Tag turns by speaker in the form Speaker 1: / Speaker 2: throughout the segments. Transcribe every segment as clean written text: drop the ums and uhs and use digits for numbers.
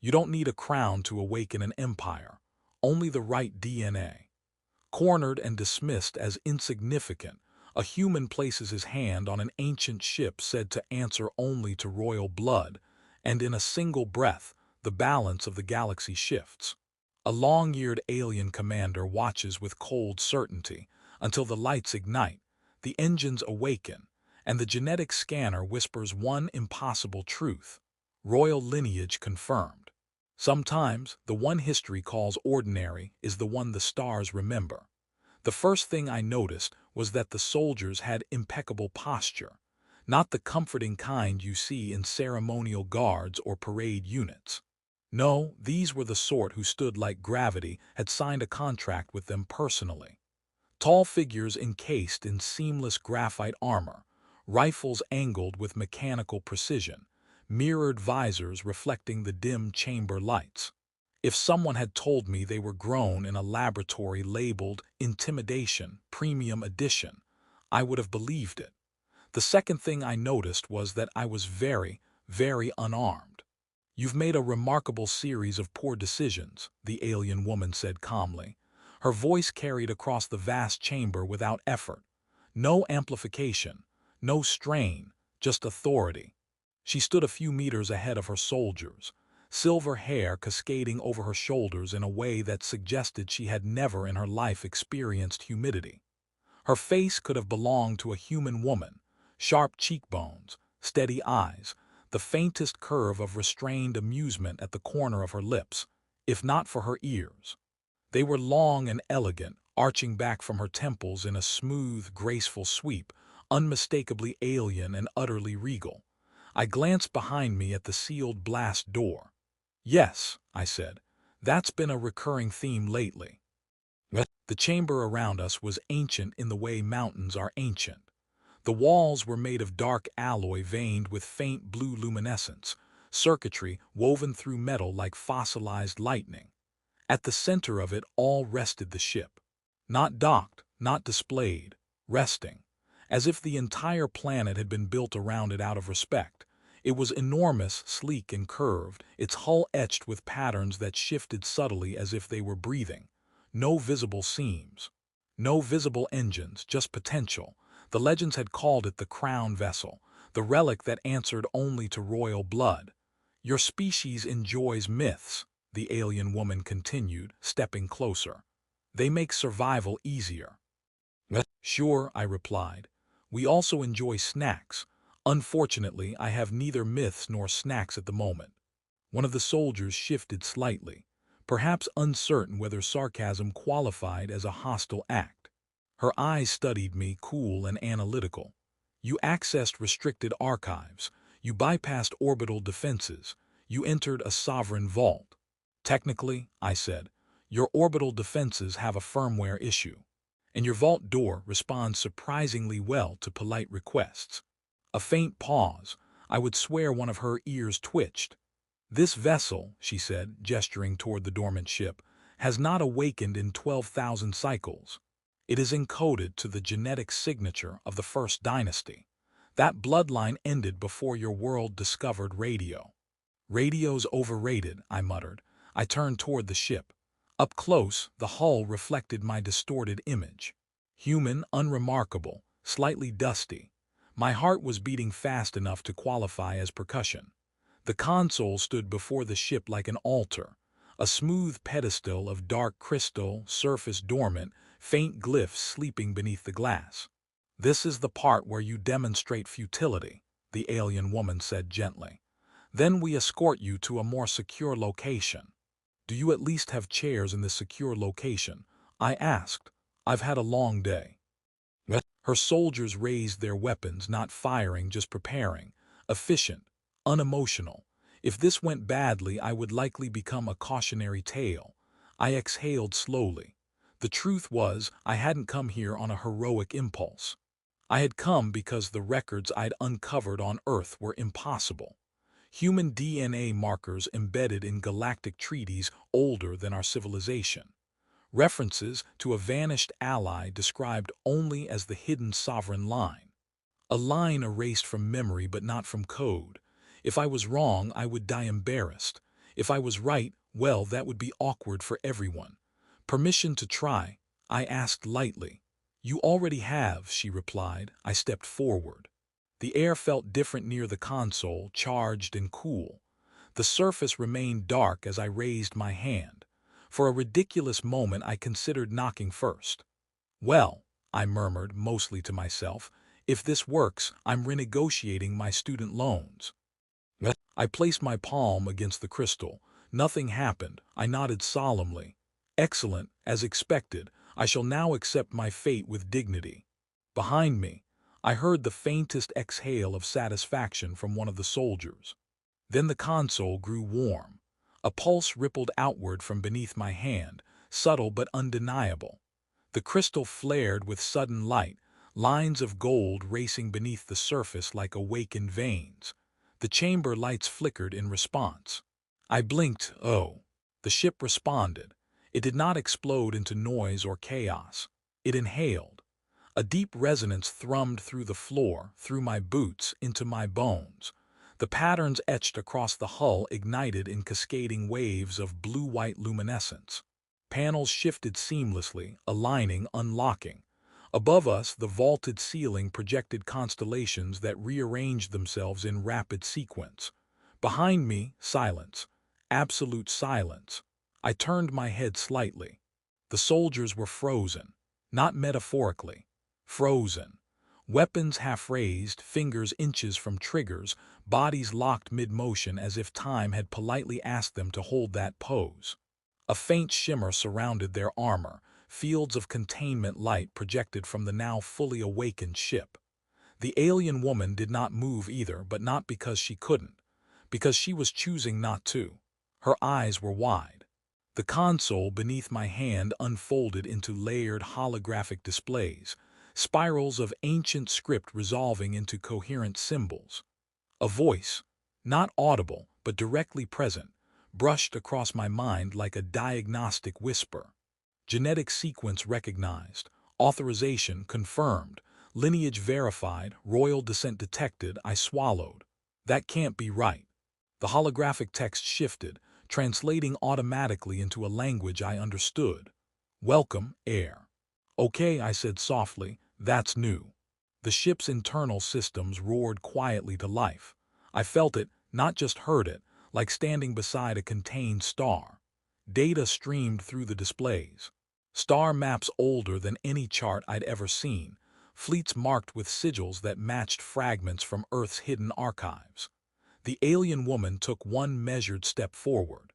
Speaker 1: You don't need a crown to awaken an empire, only the right DNA. Cornered and dismissed as insignificant, a human places his hand on an ancient ship said to answer only to royal blood, and in a single breath, the balance of the galaxy shifts. A long-eared alien commander watches with cold certainty until the lights ignite, the engines awaken, and the genetic scanner whispers one impossible truth: royal lineage confirmed. Sometimes, the one history calls ordinary is the one the stars remember. The first thing I noticed was that the soldiers had impeccable posture, not the comforting kind you see in ceremonial guards or parade units. No, these were the sort who stood like gravity had signed a contract with them personally. Tall figures encased in seamless graphite armor, rifles angled with mechanical precision, mirrored visors reflecting the dim chamber lights. If someone had told me they were grown in a laboratory labeled Intimidation Premium Edition, I would have believed it. The second thing I noticed was that I was very, very unarmed. "You've made a remarkable series of poor decisions," the alien woman said calmly. Her voice carried across the vast chamber without effort. No amplification, no strain, just authority. She stood a few meters ahead of her soldiers, silver hair cascading over her shoulders in a way that suggested she had never in her life experienced humidity. Her face could have belonged to a human woman: sharp cheekbones, steady eyes, the faintest curve of restrained amusement at the corner of her lips, if not for her ears. They were long and elegant, arching back from her temples in a smooth, graceful sweep, unmistakably alien and utterly regal. I glanced behind me at the sealed blast door. "Yes," I said, "that's been a recurring theme lately." The chamber around us was ancient in the way mountains are ancient. The walls were made of dark alloy veined with faint blue luminescence, circuitry woven through metal like fossilized lightning. At the center of it all rested the ship. Not docked, not displayed, resting. As if the entire planet had been built around it out of respect. It was enormous, sleek and curved, its hull etched with patterns that shifted subtly as if they were breathing. No visible seams. No visible engines, just potential. The legends had called it the crown vessel, the relic that answered only to royal blood. "Your species enjoys myths," the alien woman continued, stepping closer. "They make survival easier." "Sure," I replied. "We also enjoy snacks. Unfortunately, I have neither myths nor snacks at the moment." One of the soldiers shifted slightly, perhaps uncertain whether sarcasm qualified as a hostile act. Her eyes studied me, cool and analytical. "You accessed restricted archives. You bypassed orbital defenses. You entered a sovereign vault." "Technically," I said, "your orbital defenses have a firmware issue. And your vault door responds surprisingly well to polite requests." A faint pause. I would swear one of her ears twitched. "This vessel," she said, gesturing toward the dormant ship, "has not awakened in 12,000 cycles. It is encoded to the genetic signature of the first dynasty. That bloodline ended before your world discovered radio." "Radio's overrated," I muttered. I turned toward the ship. Up close, the hull reflected my distorted image. Human, unremarkable, slightly dusty. My heart was beating fast enough to qualify as percussion. The console stood before the ship like an altar, a smooth pedestal of dark crystal, surface dormant, faint glyphs sleeping beneath the glass. "This is the part where you demonstrate futility," the alien woman said gently. "Then we escort you to a more secure location." "Do you at least have chairs in this secure location?" I asked. "I've had a long day." Her soldiers raised their weapons, not firing, just preparing. Efficient, unemotional. If this went badly, I would likely become a cautionary tale. I exhaled slowly. The truth was, I hadn't come here on a heroic impulse. I had come because the records I'd uncovered on Earth were impossible. Human DNA markers embedded in galactic treaties older than our civilization. References to a vanished ally described only as the hidden sovereign line. A line erased from memory but not from code. If I was wrong, I would die embarrassed. If I was right, well, that would be awkward for everyone. Permission to try, I asked lightly. You already have, she replied. I stepped forward. The air felt different near the console, charged and cool. The surface remained dark as I raised my hand. For a ridiculous moment I considered knocking first. Well, I murmured, mostly to myself, if this works, I'm renegotiating my student loans. I placed my palm against the crystal. Nothing happened. I nodded solemnly. Excellent, as expected. I shall now accept my fate with dignity. Behind me, I heard the faintest exhale of satisfaction from one of the soldiers. Then the console grew warm. A pulse rippled outward from beneath my hand, subtle but undeniable. The crystal flared with sudden light, lines of gold racing beneath the surface like awakened veins. The chamber lights flickered in response. I blinked. Oh. The ship responded. It did not explode into noise or chaos. It inhaled. A deep resonance thrummed through the floor, through my boots, into my bones. The patterns etched across the hull ignited in cascading waves of blue-white luminescence. Panels shifted seamlessly, aligning, unlocking. Above us, the vaulted ceiling projected constellations that rearranged themselves in rapid sequence. Behind me, silence. Absolute silence. I turned my head slightly. The soldiers were frozen. Not metaphorically. Frozen. Weapons half raised, fingers inches from triggers, bodies locked mid-motion as if time had politely asked them to hold that pose. A faint shimmer surrounded their armor, fields of containment light projected from the now fully awakened ship. The alien woman did not move either, but not because she couldn't, because she was choosing not to. Her eyes were wide. The console beneath my hand unfolded into layered holographic displays, spirals of ancient script resolving into coherent symbols. A voice, not audible but directly present, brushed across my mind like a diagnostic whisper. Genetic sequence recognized, authorization confirmed, lineage verified, royal descent detected. I swallowed. That can't be right. The holographic text shifted, translating automatically into a language I understood. Welcome, heir. Okay, I said softly, that's new. The ship's internal systems roared quietly to life. I felt it, not just heard it, like standing beside a contained star. Data streamed through the displays. Star maps older than any chart I'd ever seen, fleets marked with sigils that matched fragments from Earth's hidden archives. The alien woman took one measured step forward.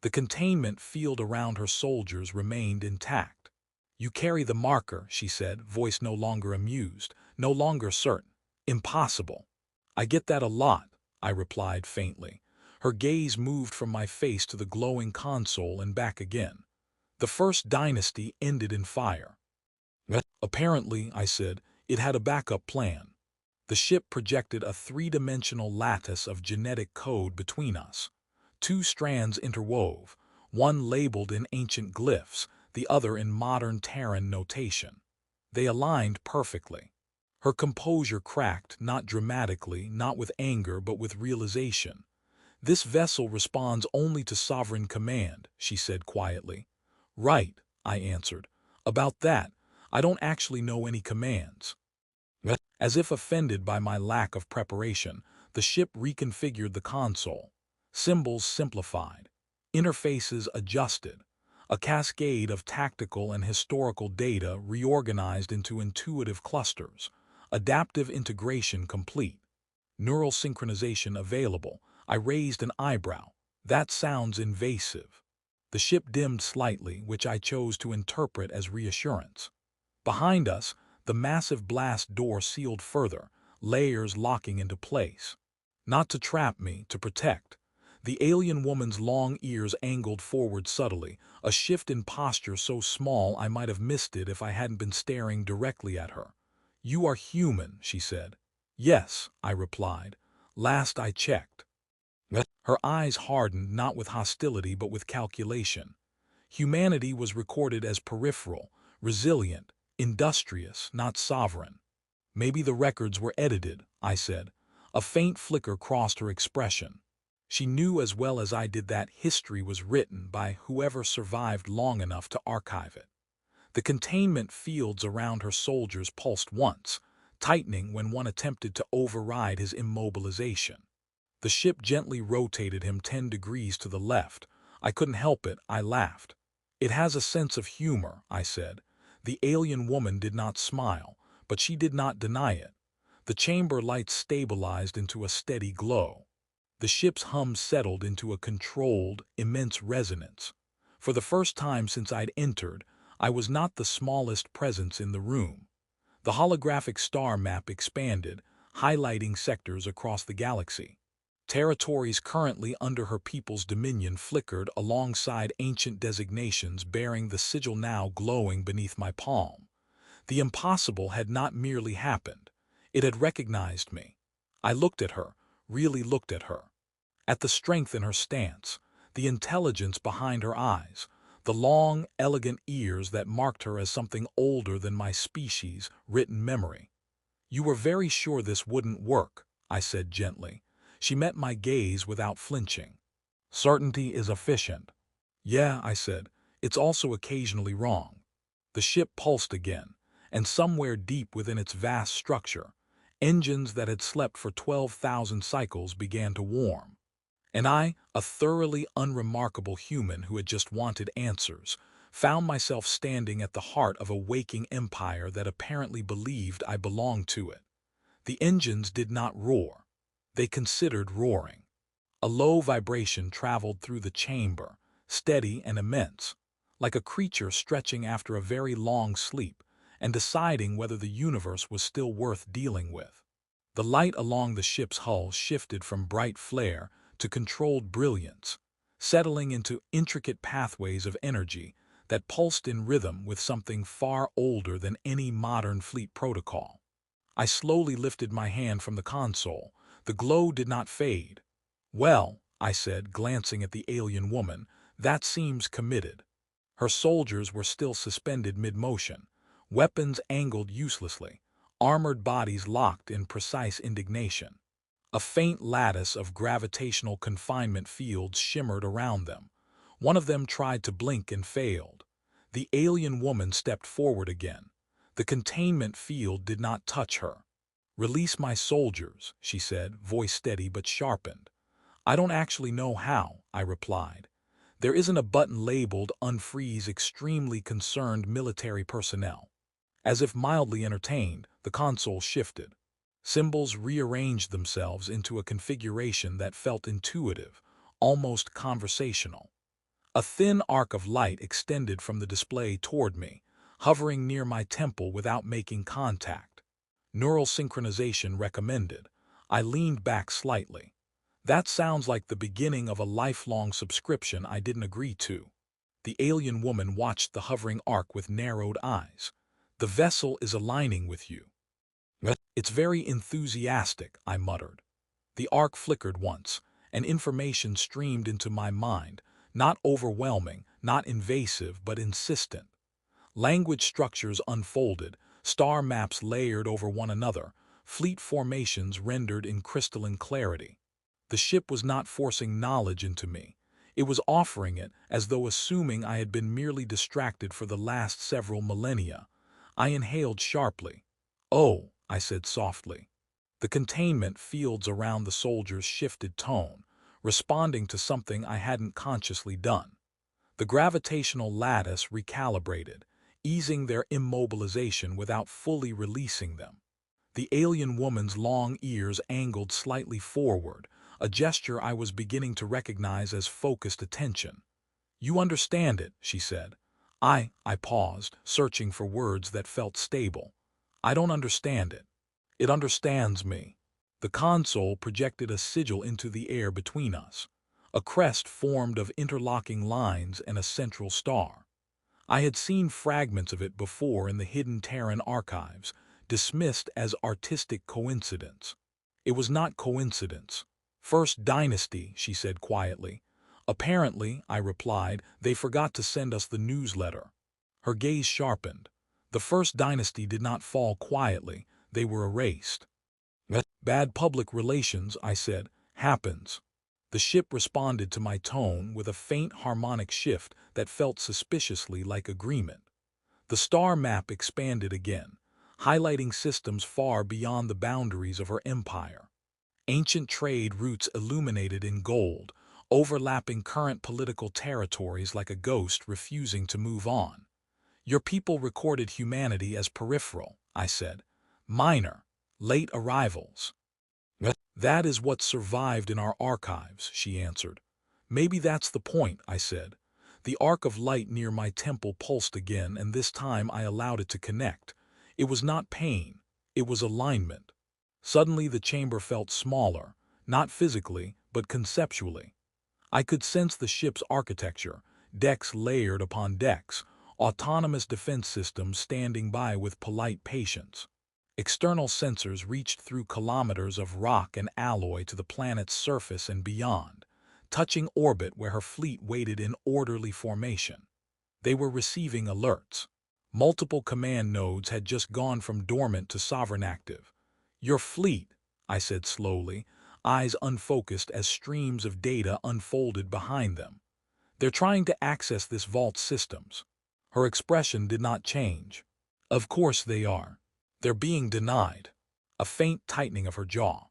Speaker 1: The containment field around her soldiers remained intact. You carry the marker, she said, voice no longer amused, no longer certain. Impossible. I get that a lot, I replied faintly. Her gaze moved from my face to the glowing console and back again. The first dynasty ended in fire. Apparently, I said, it had a backup plan. The ship projected a three-dimensional lattice of genetic code between us. Two strands interwove, one labeled in ancient glyphs, the other in modern Terran notation. They aligned perfectly. Her composure cracked, not dramatically, not with anger, but with realization. This vessel responds only to sovereign command, she said quietly. Right, I answered. About that, I don't actually know any commands. As if offended by my lack of preparation, the ship reconfigured the console. Symbols simplified. Interfaces adjusted. A cascade of tactical and historical data reorganized into intuitive clusters. Adaptive integration complete. Neural synchronization available. I raised an eyebrow. That sounds invasive. The ship dimmed slightly, which I chose to interpret as reassurance. Behind us, the massive blast door sealed further, layers locking into place. Not to trap me, to protect. The alien woman's long ears angled forward subtly, a shift in posture so small I might have missed it if I hadn't been staring directly at her. You are human, she said. Yes, I replied. Last I checked. Her eyes hardened not with hostility but with calculation. Humanity was recorded as peripheral, resilient, industrious, not sovereign. Maybe the records were edited, I said. A faint flicker crossed her expression. She knew as well as I did that history was written by whoever survived long enough to archive it. The containment fields around her soldiers pulsed once, tightening when one attempted to override his immobilization. The ship gently rotated him 10 degrees to the left. I couldn't help it, I laughed. It has a sense of humor, I said. The alien woman did not smile, but she did not deny it. The chamber lights stabilized into a steady glow. The ship's hum settled into a controlled, immense resonance. For the first time since I'd entered, I was not the smallest presence in the room. The holographic star map expanded, highlighting sectors across the galaxy. Territories currently under her people's dominion flickered alongside ancient designations bearing the sigil now glowing beneath my palm. The impossible had not merely happened. It had recognized me. I looked at her, really looked at her. At the strength in her stance, the intelligence behind her eyes, the long, elegant ears that marked her as something older than my species' written memory. "You were very sure this wouldn't work," I said gently. She met my gaze without flinching. "Certainty is efficient." "Yeah," I said, "it's also occasionally wrong." The ship pulsed again, and somewhere deep within its vast structure, engines that had slept for 12,000 cycles began to warm. And I, a thoroughly unremarkable human who had just wanted answers, found myself standing at the heart of a waking empire that apparently believed I belonged to it. The engines did not roar. They considered roaring. A low vibration traveled through the chamber, steady and immense, like a creature stretching after a very long sleep and deciding whether the universe was still worth dealing with. The light along the ship's hull shifted from bright flare to controlled brilliance, settling into intricate pathways of energy that pulsed in rhythm with something far older than any modern fleet protocol. I slowly lifted my hand from the console. The glow did not fade. "Well," I said, glancing at the alien woman, "that seems committed." Her soldiers were still suspended mid-motion, weapons angled uselessly, armored bodies locked in precise indignation. A faint lattice of gravitational confinement fields shimmered around them. One of them tried to blink and failed. The alien woman stepped forward again. The containment field did not touch her. "Release my soldiers," she said, voice steady but sharpened. "I don't actually know how," I replied. "There isn't a button labeled unfreeze extremely concerned military personnel." As if mildly entertained, the console shifted. Symbols rearranged themselves into a configuration that felt intuitive, almost conversational. A thin arc of light extended from the display toward me, hovering near my temple without making contact. Neural synchronization recommended. I leaned back slightly. That sounds like the beginning of a lifelong subscription I didn't agree to. The alien woman watched the hovering arc with narrowed eyes. "The vessel is aligning with you." "It's very enthusiastic," I muttered. The arc flickered once, and information streamed into my mind, not overwhelming, not invasive, but insistent. Language structures unfolded, star maps layered over one another, fleet formations rendered in crystalline clarity. The ship was not forcing knowledge into me. It was offering it as though assuming I had been merely distracted for the last several millennia. I inhaled sharply. "Oh," I said softly. The containment fields around the soldiers shifted tone, responding to something I hadn't consciously done. The gravitational lattice recalibrated, easing their immobilization without fully releasing them. The alien woman's long ears angled slightly forward, a gesture I was beginning to recognize as focused attention. "You understand it," she said. I paused, searching for words that felt stable. "I don't understand it. It understands me." The console projected a sigil into the air between us, a crest formed of interlocking lines and a central star. I had seen fragments of it before in the hidden Terran archives, dismissed as artistic coincidence. It was not coincidence. "First Dynasty," she said quietly. "Apparently," I replied, "they forgot to send us the newsletter." Her gaze sharpened. "The First Dynasty did not fall quietly, they were erased." "Bad public relations," I said, "happens." The ship responded to my tone with a faint harmonic shift that felt suspiciously like agreement. The star map expanded again, highlighting systems far beyond the boundaries of her empire. Ancient trade routes illuminated in gold, overlapping current political territories like a ghost refusing to move on. Your people recorded humanity as peripheral, I said. Minor, late arrivals. That is what survived in our archives, she answered. Maybe that's the point, I said. The arc of light near my temple pulsed again, and this time I allowed it to connect. It was not pain, it was alignment. Suddenly the chamber felt smaller, not physically, but conceptually. I could sense the ship's architecture, decks layered upon decks, autonomous defense systems standing by with polite patience. External sensors reached through kilometers of rock and alloy to the planet's surface and beyond, touching orbit where her fleet waited in orderly formation. They were receiving alerts. Multiple command nodes had just gone from dormant to sovereign active. Your fleet, I said slowly, eyes unfocused as streams of data unfolded behind them. They're trying to access this vault's systems. Her expression did not change. Of course they are. They're being denied. A faint tightening of her jaw.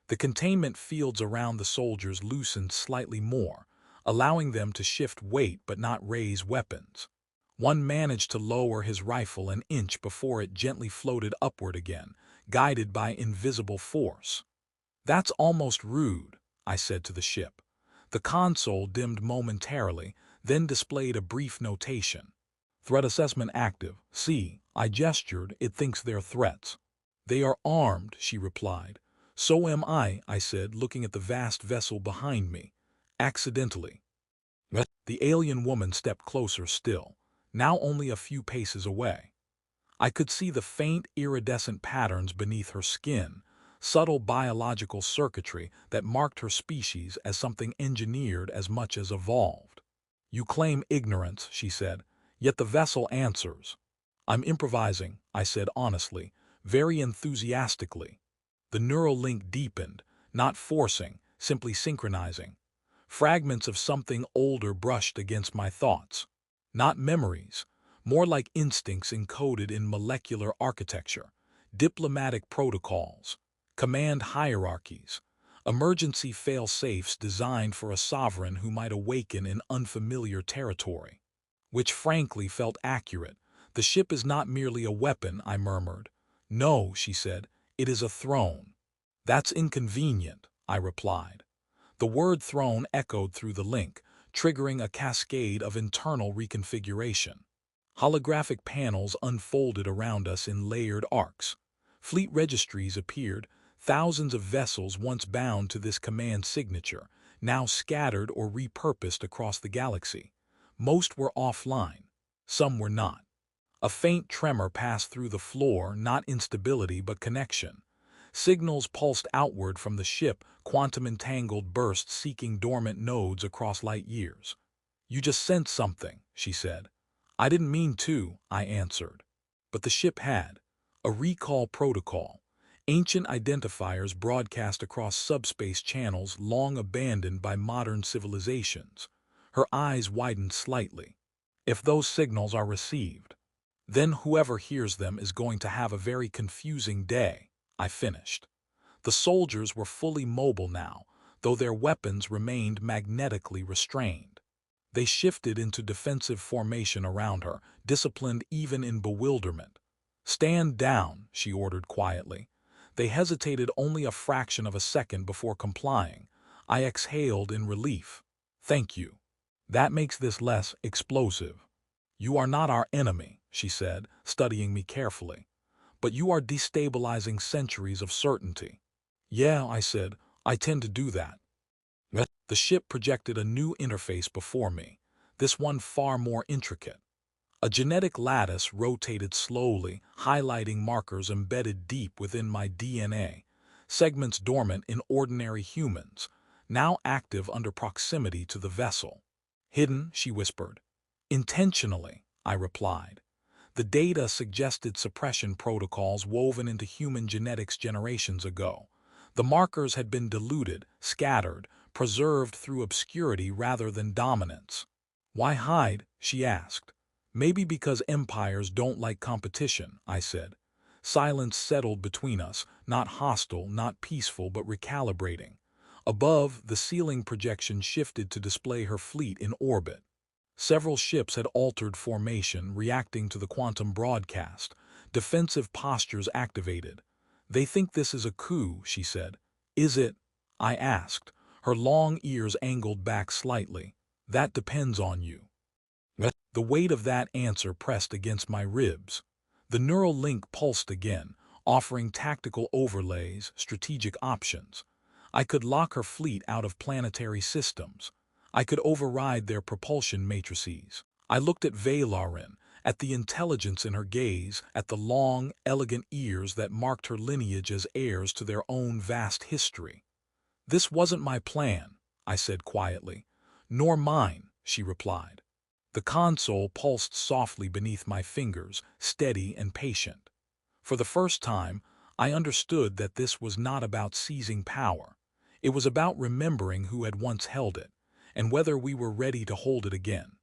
Speaker 1: The containment fields around the soldiers loosened slightly more, allowing them to shift weight but not raise weapons. One managed to lower his rifle an inch before it gently floated upward again, guided by invisible force. That's almost rude, I said to the ship. The console dimmed momentarily, then displayed a brief notation. Threat assessment active. See, I gestured, it thinks they're threats. They are armed, she replied. So am I said, looking at the vast vessel behind me. Accidentally. The alien woman stepped closer still, now only a few paces away. I could see the faint, iridescent patterns beneath her skin, subtle biological circuitry that marked her species as something engineered as much as evolved. You claim ignorance, she said, yet the vessel answers. I'm improvising, I said honestly, very enthusiastically. The neural link deepened, not forcing, simply synchronizing. Fragments of something older brushed against my thoughts. Not memories, more like instincts encoded in molecular architecture, diplomatic protocols, command hierarchies, emergency fail-safes designed for a sovereign who might awaken in unfamiliar territory. Which frankly felt accurate. The ship is not merely a weapon, I murmured. No, she said, it is a throne. That's inconvenient, I replied. The word throne echoed through the link, triggering a cascade of internal reconfiguration. Holographic panels unfolded around us in layered arcs. Fleet registries appeared, thousands of vessels once bound to this command signature, now scattered or repurposed across the galaxy. Most were offline. Some were not. A faint tremor passed through the floor, not instability but connection. Signals pulsed outward from the ship, quantum-entangled bursts seeking dormant nodes across light years. You just sensed something, she said. I didn't mean to, I answered. But the ship had. A recall protocol. Ancient identifiers broadcast across subspace channels long abandoned by modern civilizations. Her eyes widened slightly. If those signals are received, then whoever hears them is going to have a very confusing day, I finished. The soldiers were fully mobile now, though their weapons remained magnetically restrained. They shifted into defensive formation around her, disciplined even in bewilderment. Stand down, she ordered quietly. They hesitated only a fraction of a second before complying. I exhaled in relief. Thank you. That makes this less explosive. You are not our enemy, she said, studying me carefully. But you are destabilizing centuries of certainty. Yeah, I said, I tend to do that. The ship projected a new interface before me, this one far more intricate. A genetic lattice rotated slowly, highlighting markers embedded deep within my DNA, segments dormant in ordinary humans, now active under proximity to the vessel. Hidden, she whispered. Intentionally, I replied. The data suggested suppression protocols woven into human genetics generations ago. The markers had been diluted, scattered, preserved through obscurity rather than dominance. "Why hide?" she asked. "Maybe because empires don't like competition," I said. Silence settled between us, not hostile, not peaceful, but recalibrating. Above, the ceiling projection shifted to display her fleet in orbit. Several ships had altered formation, reacting to the quantum broadcast. Defensive postures activated. "They think this is a coup," she said. "Is it?" I asked, her long ears angled back slightly. "That depends on you." The weight of that answer pressed against my ribs. The neural link pulsed again, offering tactical overlays, strategic options. I could lock her fleet out of planetary systems. I could override their propulsion matrices. I looked at Vaelaryn, at the intelligence in her gaze, at the long, elegant ears that marked her lineage as heirs to their own vast history. "This wasn't my plan," I said quietly. "Nor mine," she replied. The console pulsed softly beneath my fingers, steady and patient. For the first time, I understood that this was not about seizing power. It was about remembering who had once held it, and whether we were ready to hold it again.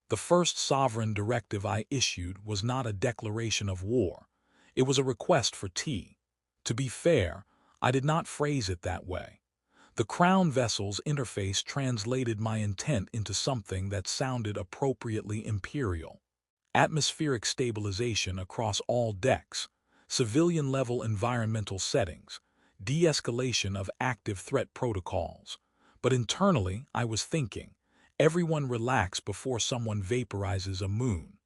Speaker 1: The first sovereign directive I issued was not a declaration of war. It was a request for tea. To be fair, I did not phrase it that way. The Crown vessel's interface translated my intent into something that sounded appropriately imperial. Atmospheric stabilization across all decks, civilian-level environmental settings, de-escalation of active threat protocols. But internally, I was thinking, everyone relax before someone vaporizes a moon.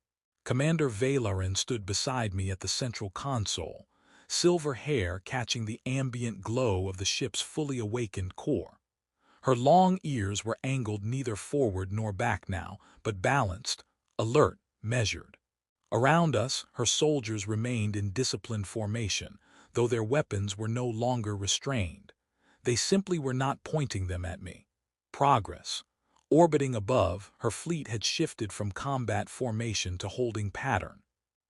Speaker 1: Commander Vaelaryn stood beside me at the central console, silver hair catching the ambient glow of the ship's fully awakened core. Her long ears were angled neither forward nor back now, but balanced, alert, measured. Around us, her soldiers remained in disciplined formation, though their weapons were no longer restrained. They simply were not pointing them at me. Progress. Orbiting above, her fleet had shifted from combat formation to holding pattern.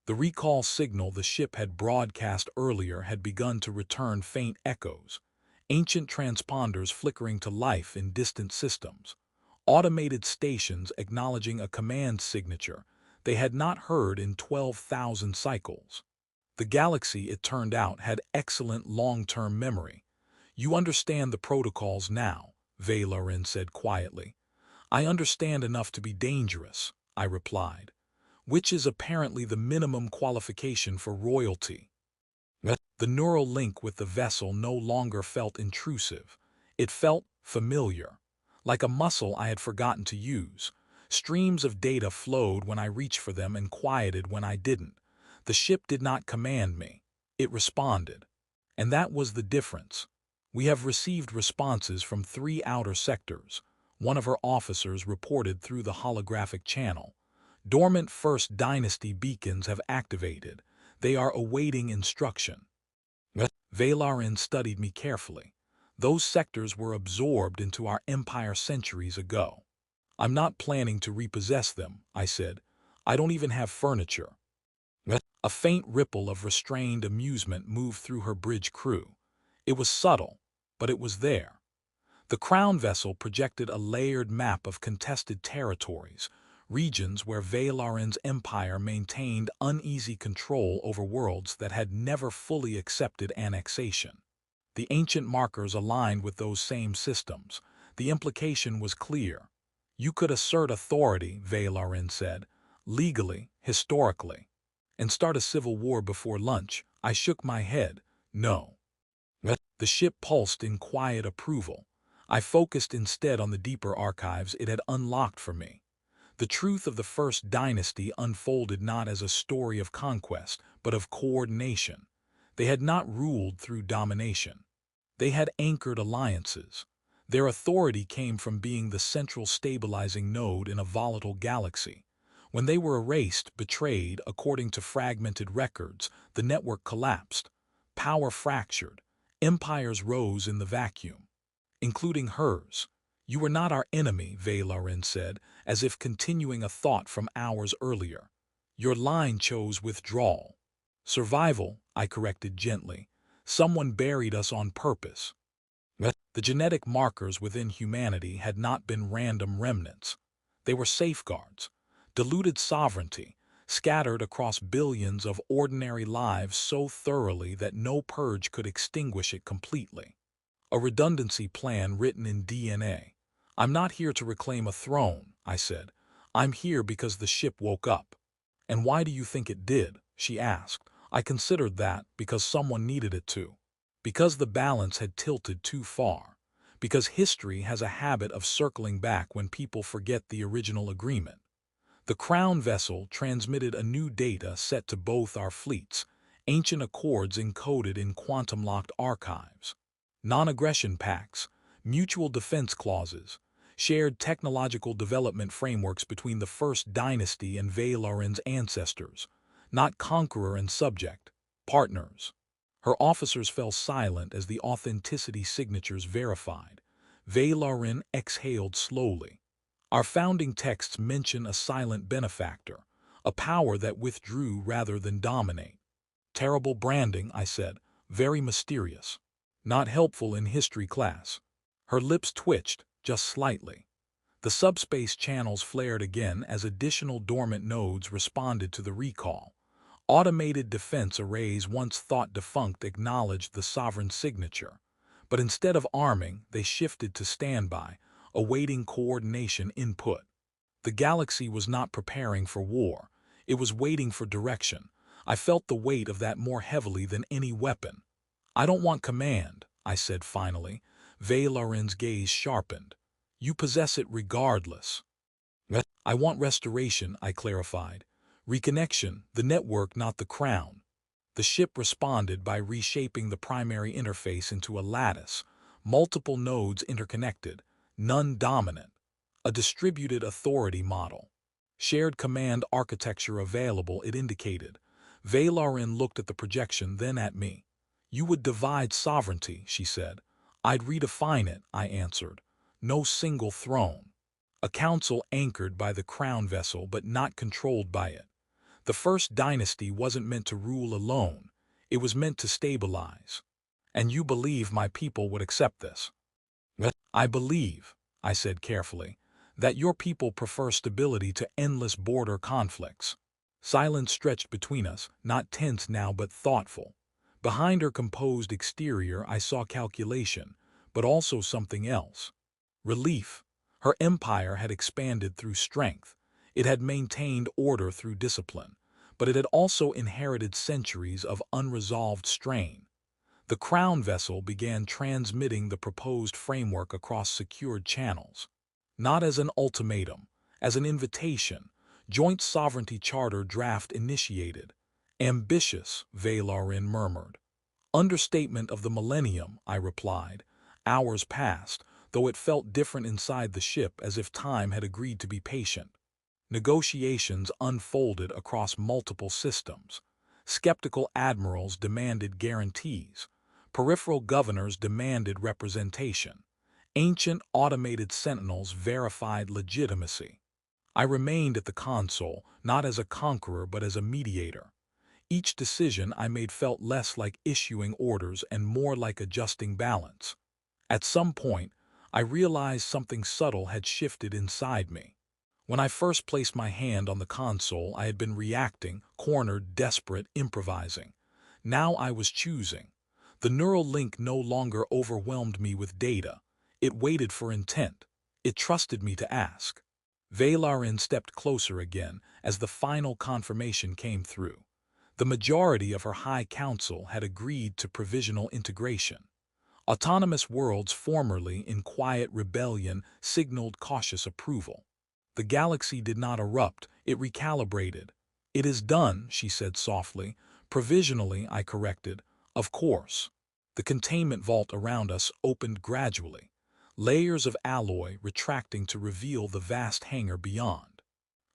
Speaker 1: The recall signal the ship had broadcast earlier had begun to return faint echoes, ancient transponders flickering to life in distant systems, automated stations acknowledging a command signature they had not heard in 12,000 cycles. The galaxy, it turned out, had excellent long-term memory. "You understand the protocols now," Vaelaryn said quietly. "I understand enough to be dangerous," I replied, "which is apparently the minimum qualification for royalty." The neural link with the vessel no longer felt intrusive. It felt familiar, like a muscle I had forgotten to use. Streams of data flowed when I reached for them and quieted when I didn't. The ship did not command me. It responded. And that was the difference. "We have received responses from 3 outer sectors," one of her officers reported through the holographic channel. "Dormant First Dynasty beacons have activated. They are awaiting instruction." Vaelaryn studied me carefully. "Those sectors were absorbed into our empire centuries ago." "I'm not planning to repossess them," I said. "I don't even have furniture." A faint ripple of restrained amusement moved through her bridge crew. It was subtle, but it was there. The Crown vessel projected a layered map of contested territories, regions where Vaelaryn's empire maintained uneasy control over worlds that had never fully accepted annexation. The ancient markers aligned with those same systems. The implication was clear. "You could assert authority," Vaelaryn said, "legally, historically, and start a civil war before lunch." I shook my head. "No." The ship pulsed in quiet approval. I focused instead on the deeper archives it had unlocked for me. The truth of the First Dynasty unfolded not as a story of conquest, but of coordination. They had not ruled through domination. They had anchored alliances. Their authority came from being the central stabilizing node in a volatile galaxy. When they were erased, betrayed, according to fragmented records, the network collapsed. Power fractured. Empires rose in the vacuum, including hers. "You were not our enemy," Vaelaryn said, as if continuing a thought from hours earlier. "Your line chose withdrawal." "Survival," I corrected gently. "Someone buried us on purpose." The genetic markers within humanity had not been random remnants. They were safeguards, diluted sovereignty, scattered across billions of ordinary lives so thoroughly that no purge could extinguish it completely. A redundancy plan written in DNA. I'm not here to reclaim a throne, I said. I'm here because the ship woke up. And why do you think it did? She asked. I considered that because someone needed it to. Because the balance had tilted too far. Because history has a habit of circling back when people forget the original agreement. The Crown vessel transmitted a new data set to both our fleets, ancient accords encoded in quantum-locked archives. Non-aggression pacts, mutual defense clauses, shared technological development frameworks between the First Dynasty and Vaelaryn's ancestors, not conqueror and subject, partners. Her officers fell silent as the authenticity signatures verified. Vaelaryn exhaled slowly. Our founding texts mention a silent benefactor, a power that withdrew rather than dominate. Terrible branding, I said, very mysterious. Not helpful in history class. Her lips twitched, just slightly. The subspace channels flared again as additional dormant nodes responded to the recall. Automated defense arrays once thought defunct acknowledged the sovereign signature. But instead of arming, they shifted to standby, awaiting coordination input. The galaxy was not preparing for war. It was waiting for direction. I felt the weight of that more heavily than any weapon. I don't want command, I said finally. Vaelaryn's gaze sharpened. You possess it regardless. I want restoration, I clarified. Reconnection, the network, not the crown. The ship responded by reshaping the primary interface into a lattice, multiple nodes interconnected, none dominant. A distributed authority model. Shared command architecture available, it indicated. Vaelaryn looked at the projection, then at me. You would divide sovereignty, she said. I'd redefine it, I answered. No single throne. A council anchored by the crown vessel but not controlled by it. The First Dynasty wasn't meant to rule alone. It was meant to stabilize. And you believe my people would accept this? I believe, I said carefully, that your people prefer stability to endless border conflicts. Silence stretched between us, not tense now but thoughtful. Behind her composed exterior I saw calculation, but also something else. Relief. Her empire had expanded through strength. It had maintained order through discipline, but it had also inherited centuries of unresolved strain. The crown vessel began transmitting the proposed framework across secured channels. Not as an ultimatum, as an invitation. Joint Sovereignty Charter draft initiated. Ambitious, Vaelaryn murmured. Understatement of the millennium, I replied. Hours passed, though it felt different inside the ship, as if time had agreed to be patient. Negotiations unfolded across multiple systems. Skeptical admirals demanded guarantees. Peripheral governors demanded representation. Ancient automated sentinels verified legitimacy. I remained at the console, not as a conqueror but as a mediator. Each decision I made felt less like issuing orders and more like adjusting balance. At some point, I realized something subtle had shifted inside me. When I first placed my hand on the console, I had been reacting, cornered, desperate, improvising. Now I was choosing. The neural link no longer overwhelmed me with data. It waited for intent. It trusted me to ask. Vaelaryn stepped closer again as the final confirmation came through. The majority of her High Council had agreed to provisional integration. Autonomous worlds formerly in quiet rebellion signaled cautious approval. The galaxy did not erupt, it recalibrated. It is done, she said softly. Provisionally, I corrected. Of course. The containment vault around us opened gradually. Layers of alloy retracting to reveal the vast hangar beyond.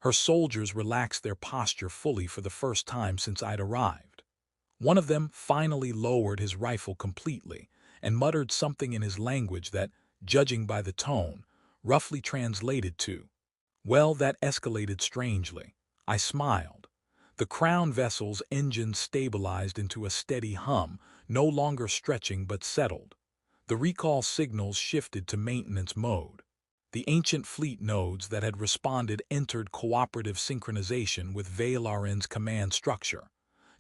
Speaker 1: Her soldiers relaxed their posture fully for the first time since I'd arrived. One of them finally lowered his rifle completely and muttered something in his language that, judging by the tone, roughly translated to, well, that escalated strangely. I smiled. The crown vessel's engine stabilized into a steady hum, no longer stretching but settled. The recall signals shifted to maintenance mode. The ancient fleet nodes that had responded entered cooperative synchronization with Vaelaryn's command structure.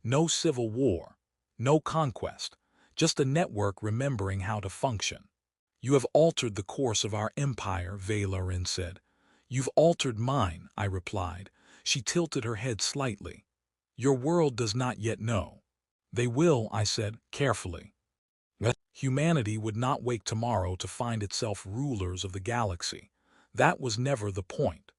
Speaker 1: No civil war, no conquest, just a network remembering how to function. "You have altered the course of our empire," Vaelaryn said. "You've altered mine," I replied. She tilted her head slightly. "Your world does not yet know." "They will," I said, carefully. Humanity would not wake tomorrow to find itself rulers of the galaxy. That was never the point.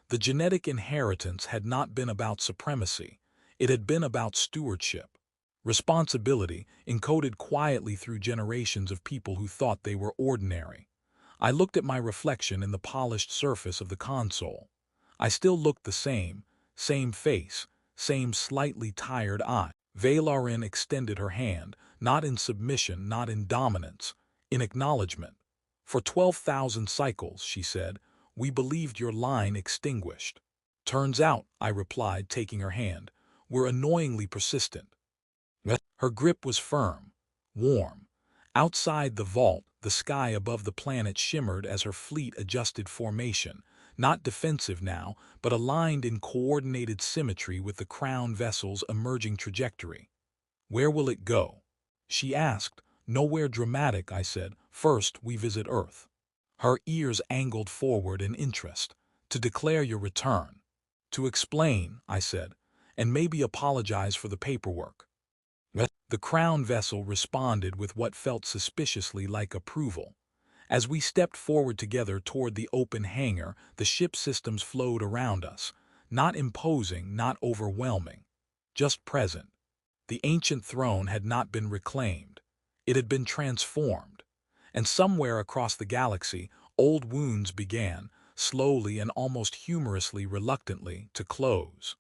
Speaker 1: The genetic inheritance had not been about supremacy. It had been about stewardship. Responsibility, encoded quietly through generations of people who thought they were ordinary. I looked at my reflection in the polished surface of the console. I still looked the same face, same slightly tired eye. Vaelaryn extended her hand, not in submission, not in dominance, in acknowledgement. "For 12,000 cycles," she said, "we believed your line extinguished. Turns out," I replied, taking her hand, "we're annoyingly persistent." Her grip was firm, warm. Outside the vault, the sky above the planet shimmered as her fleet adjusted formation, not defensive now, but aligned in coordinated symmetry with the crown vessel's emerging trajectory. "Where will it go?" she asked. "Nowhere dramatic," I said. "First, we visit Earth." Her ears angled forward in interest. "To declare your return." "To explain," I said, "and maybe apologize for the paperwork." The crown vessel responded with what felt suspiciously like approval. As we stepped forward together toward the open hangar, the ship systems flowed around us, not imposing, not overwhelming, just present. The ancient throne had not been reclaimed. It had been transformed. And somewhere across the galaxy, old wounds began, slowly and almost humorously reluctantly, to close.